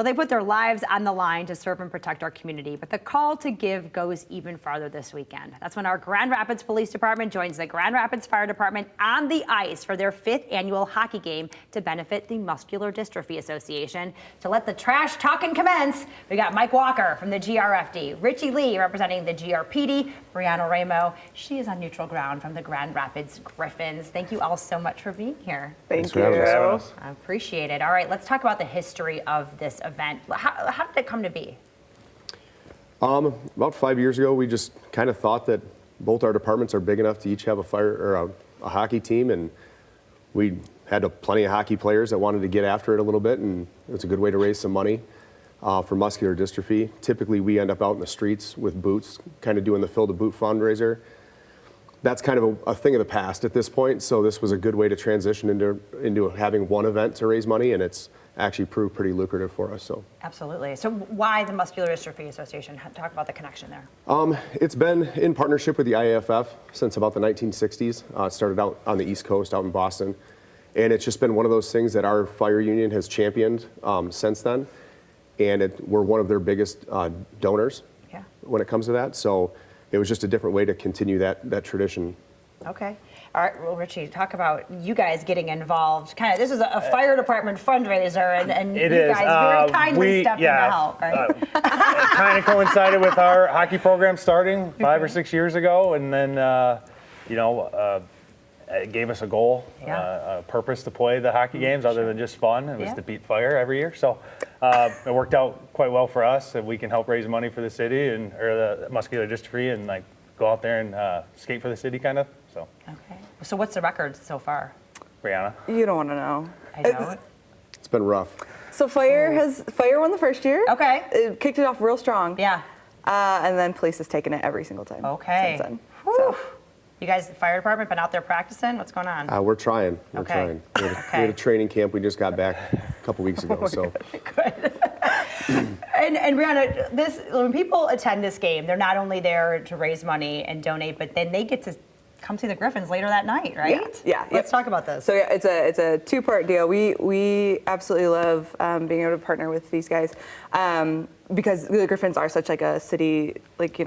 Well, they put their lives on the line to serve and protect our community, but the call to give goes even farther this weekend. That's when our Grand Rapids Police Department joins the Grand Rapids Fire Department on the ice for their 5th annual hockey game to benefit the Muscular Dystrophy Association. To let the trash talking commence, we got Mike Walker from the GRFD, Richie Lee representing the GRPD, Brianna Ramo, she is on neutral ground from the Grand Rapids Griffins. Thank you all so much for being here. Thank you. I appreciate it. All right, let's talk about the history of this event. How did it come to be? About 5 years ago, we just kind of thought that both our departments are big enough to each have a fire or a hockey team, and we had plenty of hockey players that wanted to get after it a little bit, and it was a good way to raise some money for muscular dystrophy. Typically, we end up out in the streets with boots, kind of doing the Fill the Boot fundraiser. That's kind of a thing of the past at this point, so this was a good way to transition into having one event to raise money, and it's actually proved pretty lucrative for us. So Absolutely. So why the Muscular Dystrophy Association? Talk about the connection there. It's been in partnership with the IAFF since about the 1960s. It started out on the East Coast, out in Boston, and it's just been one of those things that our fire union has championed since then, and we're one of their biggest donors when it comes to that. So it was just a different way to continue that tradition. Okay. All right, well, Richie, talk about you guys getting involved. Kind of, this is a fire department fundraiser, and you guys very kindly stepped in to help, right? It kind of coincided with our hockey program starting 5 or 6 years ago, and then, it gave us a goal, a purpose to play the hockey games other than just fun. It was to beat fire every year. So it worked out quite well for us, and we can help raise money for the city or the muscular dystrophy and like go out there and skate for the city kind of. So. Okay. So what's the record so far? Brianna? You don't want to know. I know. It's been rough. So Fire won the first year. Okay. It kicked it off real strong. Yeah. And then police has taken it every single time. Okay. Since then. So. You guys, the fire department, been out there practicing? What's going on? We're trying. We're Okay. trying. We had a training camp. We just got back a couple weeks ago. So. Good. And Brianna, when people attend this game, they're not only there to raise money and donate, but then they get to come see the Griffins later that night, right? Yeah. Let's talk about this. So yeah, it's a two-part deal. We absolutely love being able to partner with these guys because the Griffins are such like a city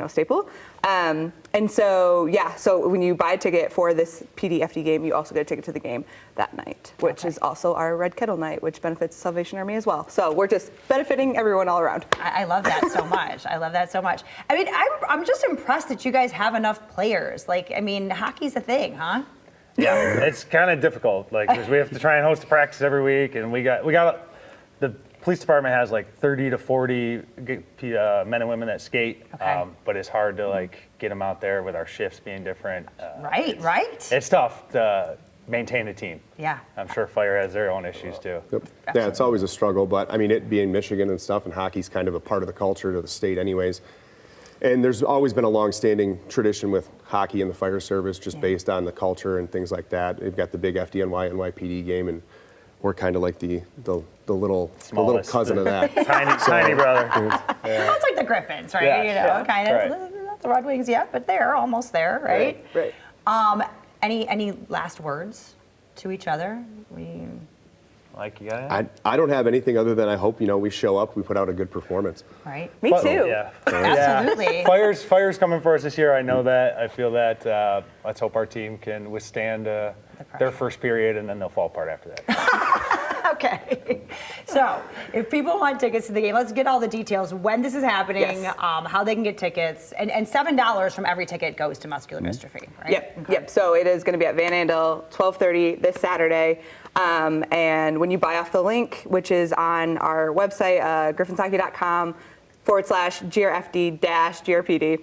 staple. And so so when you buy a ticket for this PDFD game, you also get a ticket to the game that night, which is also our Red Kettle night, which benefits the Salvation Army as well. So we're just benefiting everyone all around. I love that so much. I love that so much. I mean, I'm just impressed that you guys have enough players. Hockey's a thing, huh? Yeah, it's kind of difficult. Because we have to try and host a practice every week, and we got the police department has 30 to 40 men and women that skate, but it's hard to get them out there with our shifts being different. Right. It's tough to maintain a team. Yeah. I'm sure fire has their own issues too. Yep. Yeah, it's always a struggle, but I mean, it being Michigan and stuff, and hockey's kind of a part of the culture of the state anyways. And there's always been a long-standing tradition with hockey in the fire service, just based on the culture and things like that. They've got the big FDNY NYPD game, and we're kind of like the little cousin of that. Tiny brother. It's like the Griffins, right? Yeah, kind of. Not the Red Wings yet, but they're almost there, right? Right. Any last words to each other? I don't have anything other than I hope we show up, we put out a good performance. Right. Me too. Yeah. Absolutely. Fire's coming for us this year. I know that. I feel that. Let's hope our team can withstand their first period, and then they'll fall apart after that. Okay. So if people want tickets to the game, let's get all the details. When this is happening, how they can get tickets, and $7 from every ticket goes to muscular dystrophy, right? Yep. So it is going to be at Van Andel, 12:30 this Saturday. And when you buy off the link, which is on our website, griffinshockey.com/GRFD-GRPD,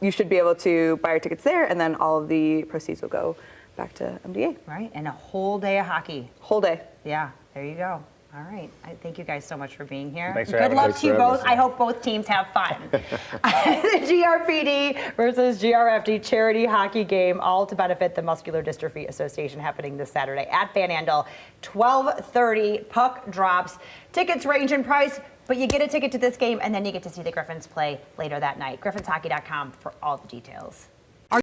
you should be able to buy your tickets there, and then all of the proceeds will go back to MDA. Right, and a whole day of hockey. Whole day. Yeah, there you go. All right. I thank you guys so much for being here. Thanks for Good having luck us. to you both. I hope both teams have fun. The GRPD versus GRFD charity hockey game, all to benefit the Muscular Dystrophy Association, happening this Saturday at Van Andel, 12:30. Puck drops. Tickets range in price, but you get a ticket to this game, and then you get to see the Griffins play later that night. GriffinsHockey.com for all the details.